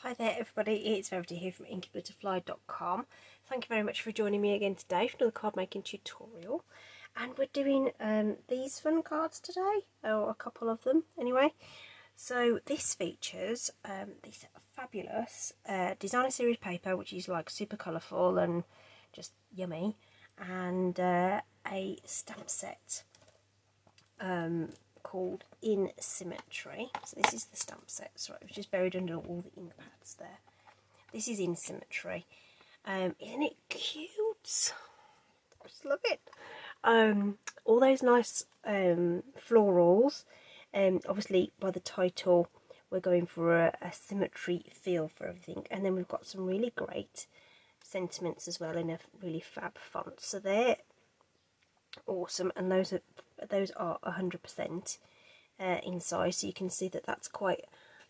Hi there everybody, it's Verity here from inkybutterfly.com. Thank you very much for joining me again today for another card making tutorial. And we're doing these fun cards today, or a couple of them anyway. So this features this fabulous designer series paper, which is like super colourful and just yummy, and a stamp set called In Symmetry. So this is the stamp set, sorry, which is buried under all the ink pads there. This is In Symmetry. Isn't it cute? I just love it. All those nice florals. Obviously by the title we're going for a symmetry feel for everything, and then we've got some really great sentiments as well in a really fab font. So they're awesome, and those are 100% in size, so you can see that that's quite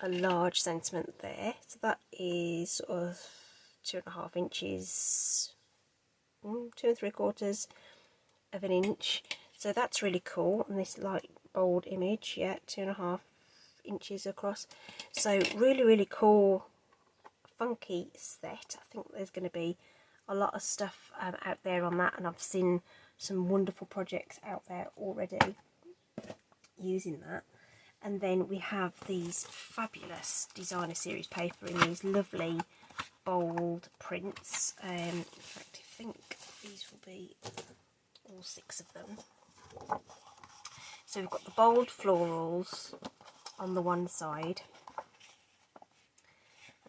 a large sentiment there. So that is sort of 2.5 inches, 2 3/4 of an inch. So that's really cool, and this light bold image, yeah, 2.5 inches across. So really cool, funky set. I think there's going to be a lot of stuff out there on that, and I've seen some wonderful projects out there already using that. And then we have these fabulous designer series paper in these lovely bold prints. In fact, I think these will be all 6 of them. So we've got the bold florals on the one side.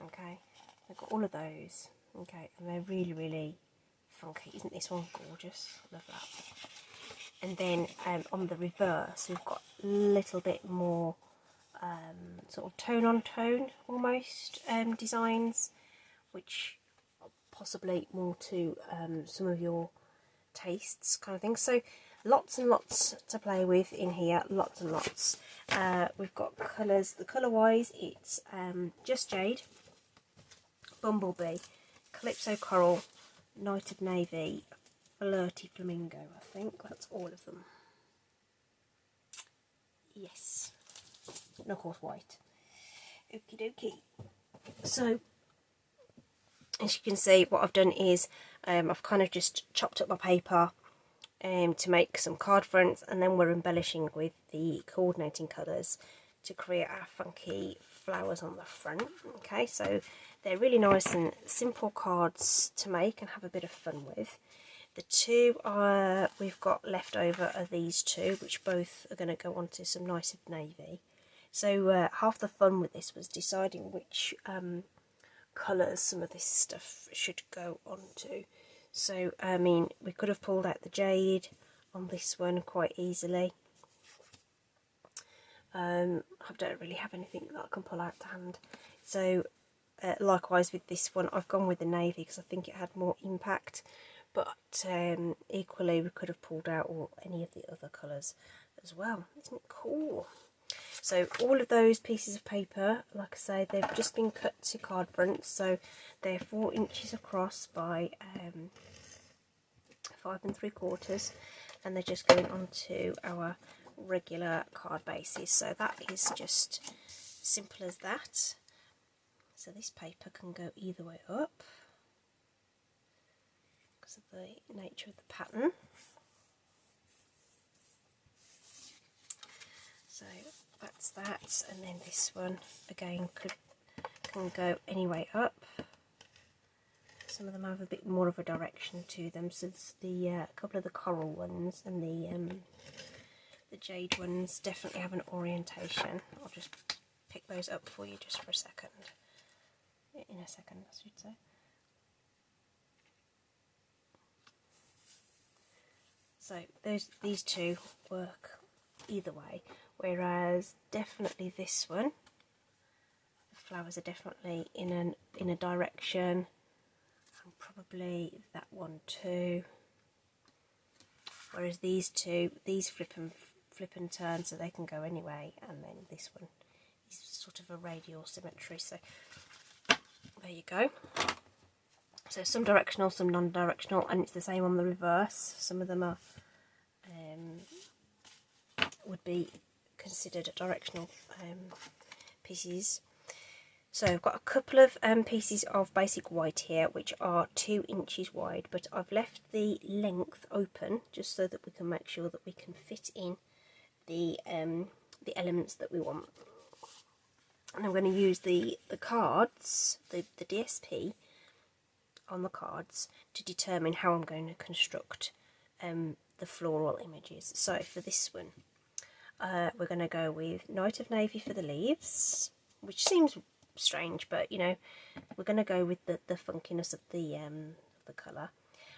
Okay, we've got all of those. Okay, and they're really funky. Isn't this one gorgeous? Love that. And then on the reverse we've got a little bit more sort of tone on tone almost designs, which are possibly more to some of your tastes kind of thing. So lots and lots to play with in here, lots and lots. We've got colours. The colour wise, it's Just Jade, Bumblebee, Calypso Coral, Night of Navy, Flirty Flamingo. I think that's all of them. Yes, and of course white. Okie dokie. So as you can see, what I've done is I've kind of just chopped up my paper to make some card fronts, and then we're embellishing with the coordinating colours to create our funky flowers on the front. Okay, so they're really nice and simple cards to make and have a bit of fun with. The 2 we've got left over are these 2, which both are going to go onto some Night of Navy. So half the fun with this was deciding which colours some of this stuff should go onto. So I mean, we could have pulled out the jade on this one quite easily. I don't really have anything that I can pull out to hand. So likewise with this one, I've gone with the navy because I think it had more impact. But equally, we could have pulled out any of the other colours as well. Isn't it cool? So all of those pieces of paper, like I say, they've just been cut to card fronts. So they're 4 inches across by 5 3/4, and they're just going onto our regular card bases. So that is just simple as that. So this paper can go either way up because of the nature of the pattern. So that's that, and then this one again can go any way up. Some of them have a bit more of a direction to them, so the couple of the coral ones and the jade ones definitely have an orientation. I'll just pick those up for you just for a second. In a second, I should say. So these 2 work either way, whereas definitely this one, the flowers are definitely in a direction, and probably that one too. Whereas these 2, these flip and turn, so they can go anyway, and then this one is sort of a radial symmetry. So there you go. So some directional, some non-directional, and it's the same on the reverse. Some of them are would be considered directional pieces. So I've got a couple of pieces of basic white here, which are 2 inches wide, but I've left the length open just so that we can make sure that we can fit in the elements that we want. And I'm going to use the cards, the DSP on the cards to determine how I'm going to construct the floral images. So for this one, we're going to go with Night of Navy for the leaves, which seems strange, but you know, we're going to go with the funkiness of the colour.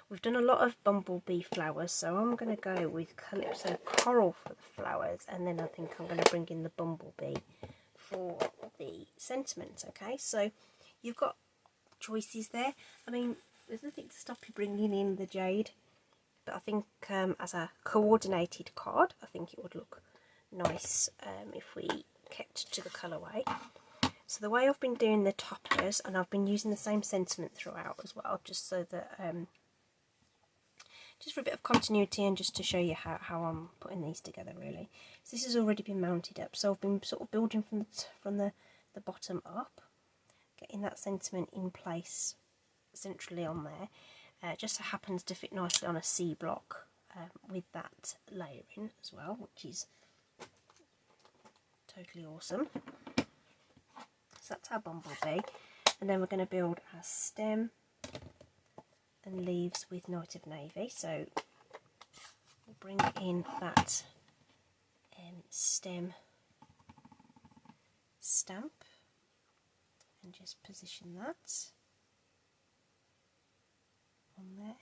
We've done a lot of bumblebee flowers, so I'm going to go with Calypso Coral for the flowers, and then I think I'm going to bring in the bumblebee for the sentiment. Okay, so you've got choices there. I mean, there's nothing to stop you bringing in the jade, but I think as a coordinated card, I think it would look nice if we kept to the colourway. So the way I've been doing the toppers, and I've been using the same sentiment throughout as well, just so that just for a bit of continuity and just to show you how I'm putting these together really. So this has already been mounted up, so I've been sort of building from the bottom up, getting that sentiment in place centrally on there. Just so happens to fit nicely on a C block with that layering as well, which is totally awesome. So that's our bumblebee, and then we're going to build our stem and leaves with Night of Navy. So we'll bring in that stem stamp and just position that on there.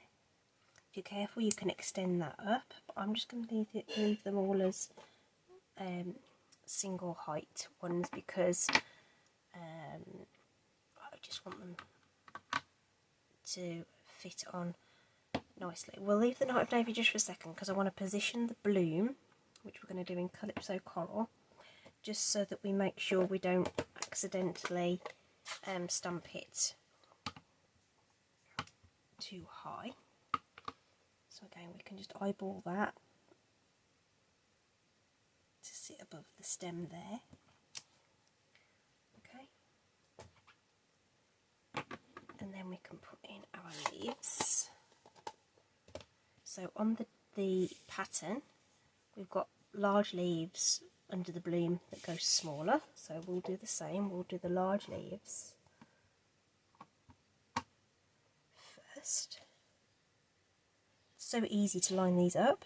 If you're careful, you can extend that up, but I'm just going to leave them all as single height ones because I just want them to fit on nicely. We'll leave the Night of Navy just for a second because I want to position the bloom, which we're going to do in Calypso Coral, just so that we make sure we don't accidentally stamp it too high. So again, we can just eyeball that to sit above the stem there. And then we can put in our leaves. So on the pattern, we've got large leaves under the bloom that go smaller, so we'll do the same. We'll do the large leaves first. So easy to line these up.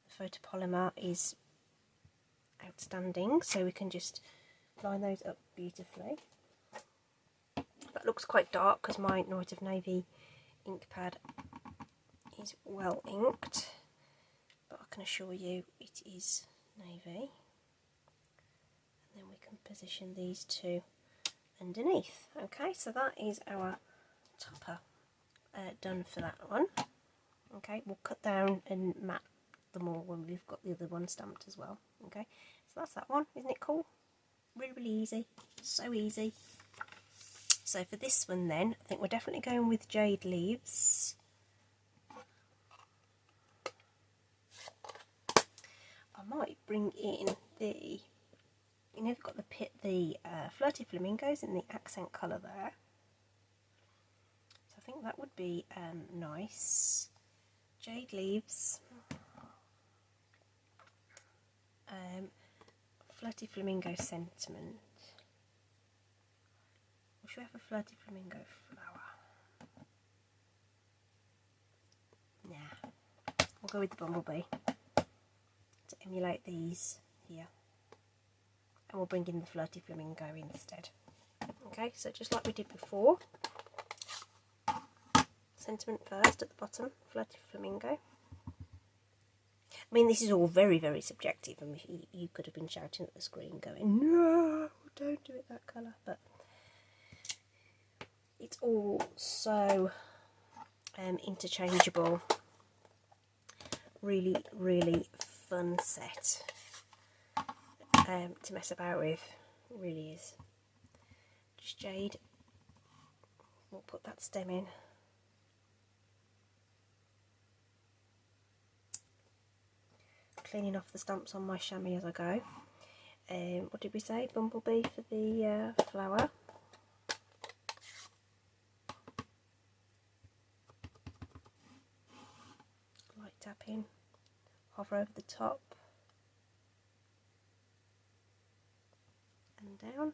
The photopolymer is outstanding, so we can just line those up beautifully. That looks quite dark because my Night of Navy ink pad is well inked, but I can assure you it is navy. And then we can position these two underneath. Okay, so that is our topper done for that one. Okay, we'll cut down and mat them all when we've got the other one stamped as well. Okay, so that's that one. Isn't it cool? Really, really easy. So easy. So for this one then, I think we're definitely going with jade leaves. I might bring in the, you know, we've got the flirty flamingos in the accent colour there. So I think that would be nice. Jade leaves. Flirty flamingo sentiment. Should we have a flirty flamingo flower? Nah, we'll go with the bumblebee to emulate these here, and we'll bring in the flirty flamingo instead. Okay, so just like we did before, sentiment first at the bottom, flirty flamingo. I mean, this is all very, very subjective. I mean, you could have been shouting at the screen going, no, don't do it that colour, but it's all so interchangeable. Really, really fun set to mess about with. It really is. Just jade. We'll put that stem in. Cleaning off the stamps on my chamois as I go. what did we say? Bumblebee for the flower. Light tapping, hover over the top and down.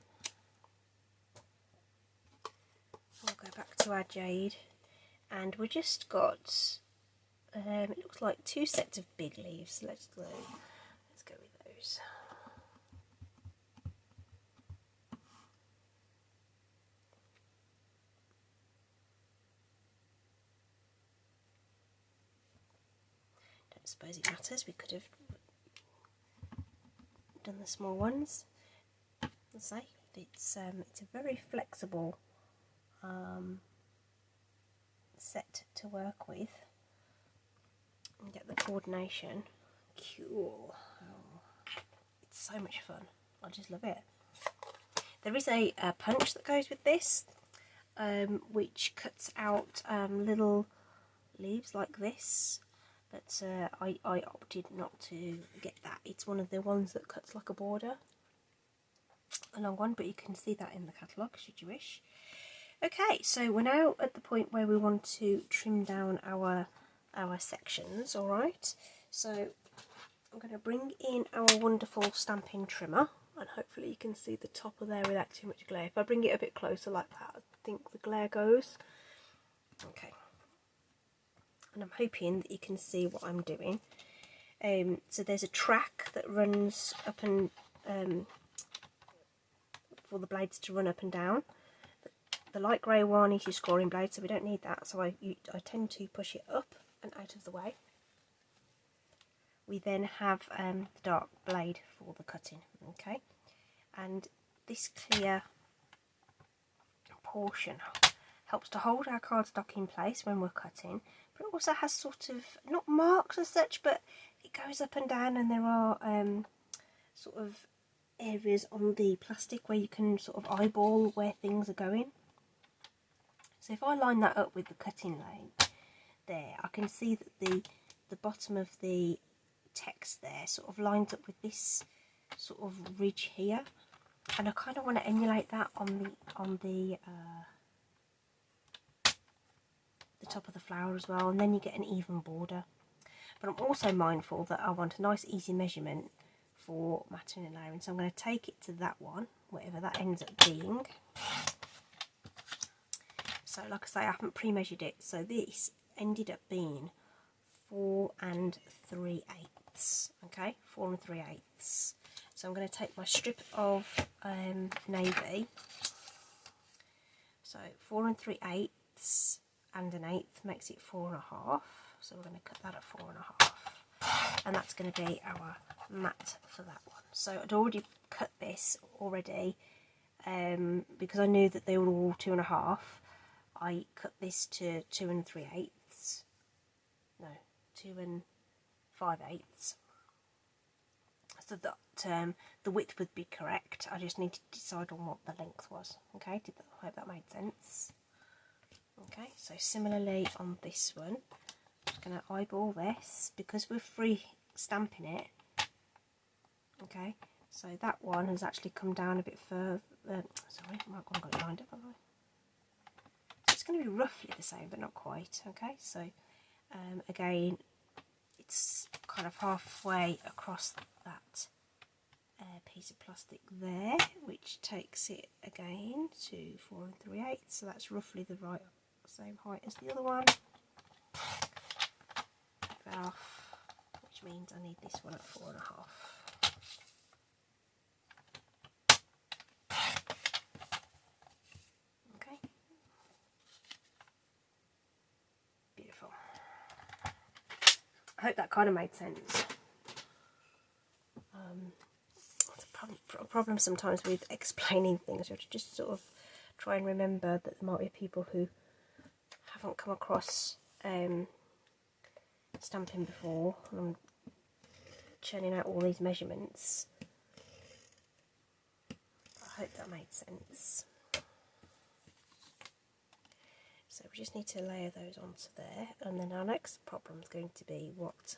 We'll go back to our jade, and we just got it looks like 2 sets of big leaves. Let's go with those. Don't suppose it matters, we could have done the small ones. Let's say it's a very flexible set to work with and get the coordination. Cool. Oh, it's so much fun. I just love it. There is a punch that goes with this, which cuts out little leaves like this, but I opted not to get that. It's one of the ones that cuts like a border, a long one, but you can see that in the catalogue should you wish. Okay, so we're now at the point where we want to trim down our sections. Alright, so I'm going to bring in our wonderful stamping trimmer, and hopefully you can see the top of there without too much glare. If I bring it a bit closer like that, I think the glare goes. Okay, and I'm hoping that you can see what I'm doing. So there's a track that runs up and for the blades to run up and down. The light grey one is your scoring blade, so we don't need that, so I tend to push it up and out of the way. We then have the dark blade for the cutting, okay? And this clear portion helps to hold our cardstock in place when we're cutting, but it also has sort of, not marks as such, but it goes up and down, and there are sort of areas on the plastic where you can sort of eyeball where things are going. So if I line that up with the cutting lane there, I can see that the bottom of the text there sort of lines up with this sort of ridge here, and I kind of want to emulate that on the top of the flower as well, and then you get an even border. But I'm also mindful that I want a nice easy measurement for matting and layering, so I'm going to take it to that one, whatever that ends up being. So like I say, I haven't pre-measured it, so this ended up being 4 3/8, okay, 4 3/8. So I'm going to take my strip of navy, so 4 3/8 and an eighth makes it 4 1/2, so we're going to cut that at 4 1/2, and that's going to be our mat for that one. So I'd already cut this already, because I knew that they were all 2 1/2. I cut this to 2 3/8, no, 2 5/8, so that the width would be correct. I just need to decide on what the length was. Okay, I hope that made sense. Okay, so similarly on this one, I'm just going to eyeball this because we're free stamping it. Okay, so that one has actually come down a bit further. Sorry, I've got it lined up, haven't I? It's going to be roughly the same, but not quite. Okay, so again, it's kind of halfway across that piece of plastic there, which takes it again to 4 3/8. So that's roughly the same height as the other one. Off, which means I need this one at 4 1/2. I hope that kind of made sense. It's a problem sometimes with explaining things. You have to just sort of try and remember that there might be people who haven't come across stamping before, and I'm churning out all these measurements. I hope that made sense. So we just need to layer those onto there, and then our next problem is going to be what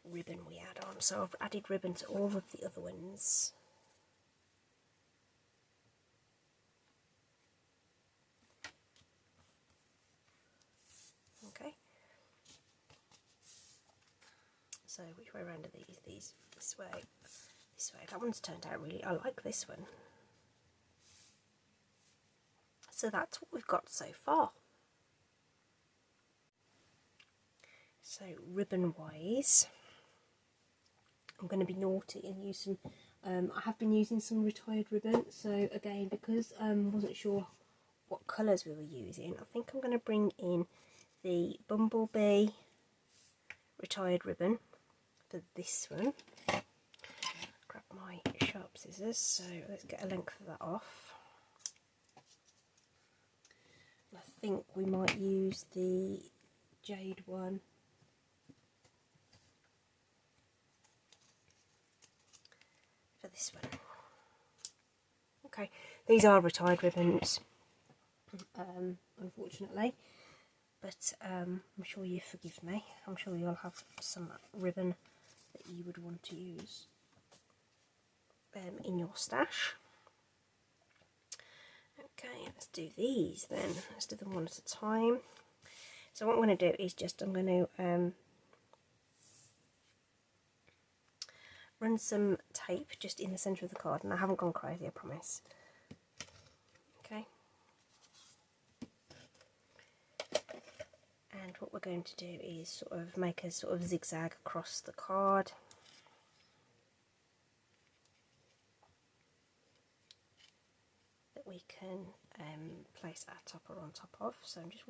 ribbon we add on. So I've added ribbon to all of the other ones. Okay. So which way around are these? These this way. This way. That one's turned out really. I like this one. So that's what we've got so far. So ribbon wise, I'm going to be naughty and use some, I have been using some retired ribbon, so again, because I wasn't sure what colours we were using, I think I'm going to bring in the Bumblebee retired ribbon for this one. Grab my sharp scissors, so let's get a length of that off. I think we might use the jade one. For this one. Okay, these are retired ribbons, unfortunately, but I'm sure you forgive me. I'm sure you'll have some ribbon that you would want to use in your stash. Okay, let's do these then. Let's do them one at a time. So what I'm going to do is just I'm going to run some tape just in the centre of the card, and I haven't gone crazy, I promise. Okay. And what we're going to do is sort of make a sort of zigzag across the card. That we can place our topper on top of. So I'm just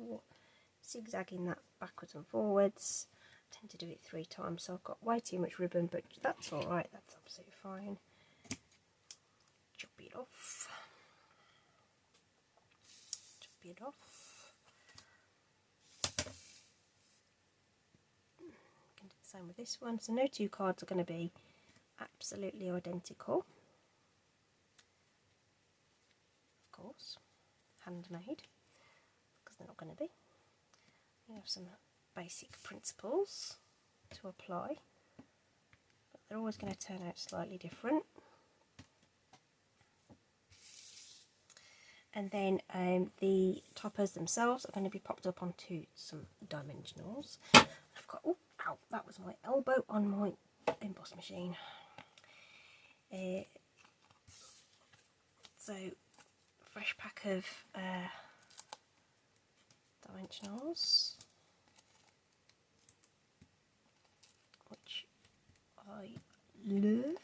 zigzagging that backwards and forwards. I tend to do it 3 times, so I've got way too much ribbon, but that's alright, that's absolutely fine. Chop it off. Chop it off. Can do the same with this one. So no 2 cards are going to be absolutely identical. Of course, handmade, because they're not going to be. We have some basic principles to apply, but they're always going to turn out slightly different. And then the toppers themselves are going to be popped up onto some dimensionals. I've got, oh, ow, that was my elbow on my emboss machine. So, fresh pack of dimensionals, which I love.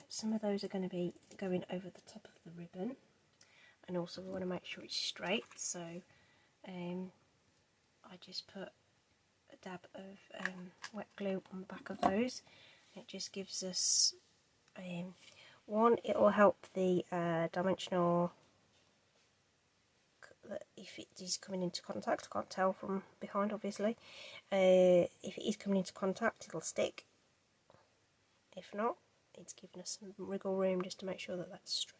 Some of those are going to be going over the top of the ribbon, and also we want to make sure it's straight, so I just put a dab of wet glue on the back of those. It just gives us one, it will help the dimensional, if it is coming into contact, I can't tell from behind obviously, if it is coming into contact it'll stick. If not, it's giving us some wriggle room just to make sure that that's straight.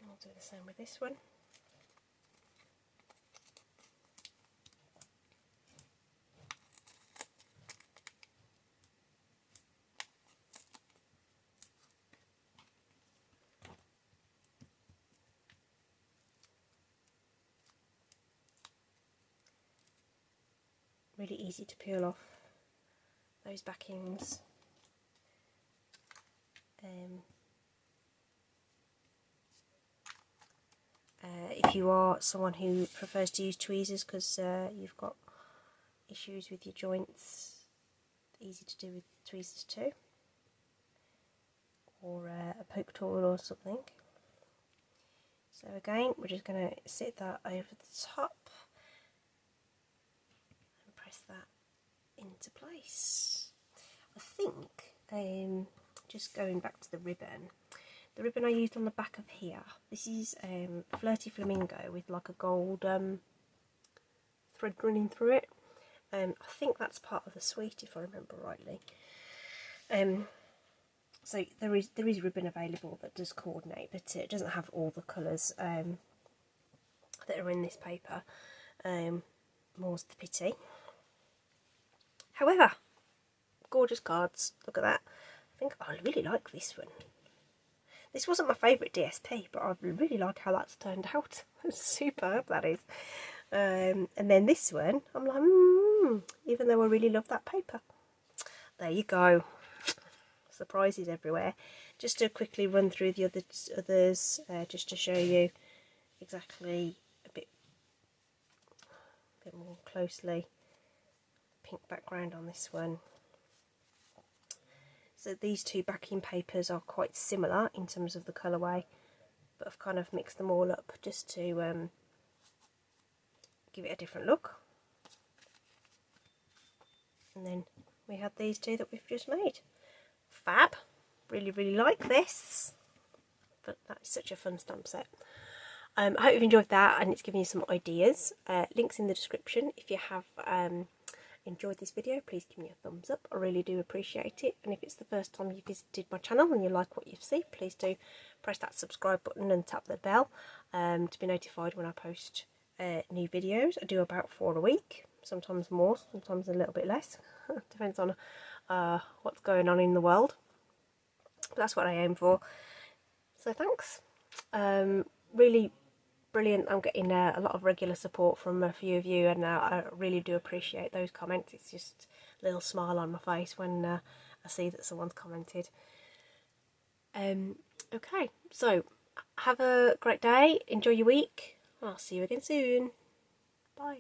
I'll do the same with this one. Really easy to peel off those backings. If you are someone who prefers to use tweezers because you've got issues with your joints, easy to do with tweezers too, or a poke tool or something. So again, we're just going to sit that over the top and press that into place. I think, just going back to the ribbon I used on the back of here, this is Flirty Flamingo with like a gold thread running through it. I think that's part of the suite if I remember rightly. So there is ribbon available that does coordinate, but it doesn't have all the colours that are in this paper. More's the pity. However, gorgeous cards. Look at that. I think I really like this one. This wasn't my favourite DSP, but I really like how that's turned out. It's superb, that is. And then this one, I'm like, even though I really love that paper. There you go. Surprises everywhere. Just to quickly run through the others, just to show you exactly a bit more closely. Pink background on this one. So these two backing papers are quite similar in terms of the colourway, but I've kind of mixed them all up just to give it a different look. And then we had these two that we've just made. Fab. Really like this, but that's such a fun stamp set. I hope you've enjoyed that and it's given you some ideas. Links in the description. If you have enjoyed this video, please give me a thumbs up. I really do appreciate it. And if it's the first time you visited my channel and you like what you see, please do press that subscribe button and tap the bell to be notified when I post new videos. I do about 4 a week, sometimes more, sometimes a little bit less. Depends on what's going on in the world. But that's what I aim for. So thanks. Really brilliant. I'm getting a lot of regular support from a few of you, and I really do appreciate those comments. It's just a little smile on my face when I see that someone's commented. Okay, so have a great day, enjoy your week, and I'll see you again soon. Bye.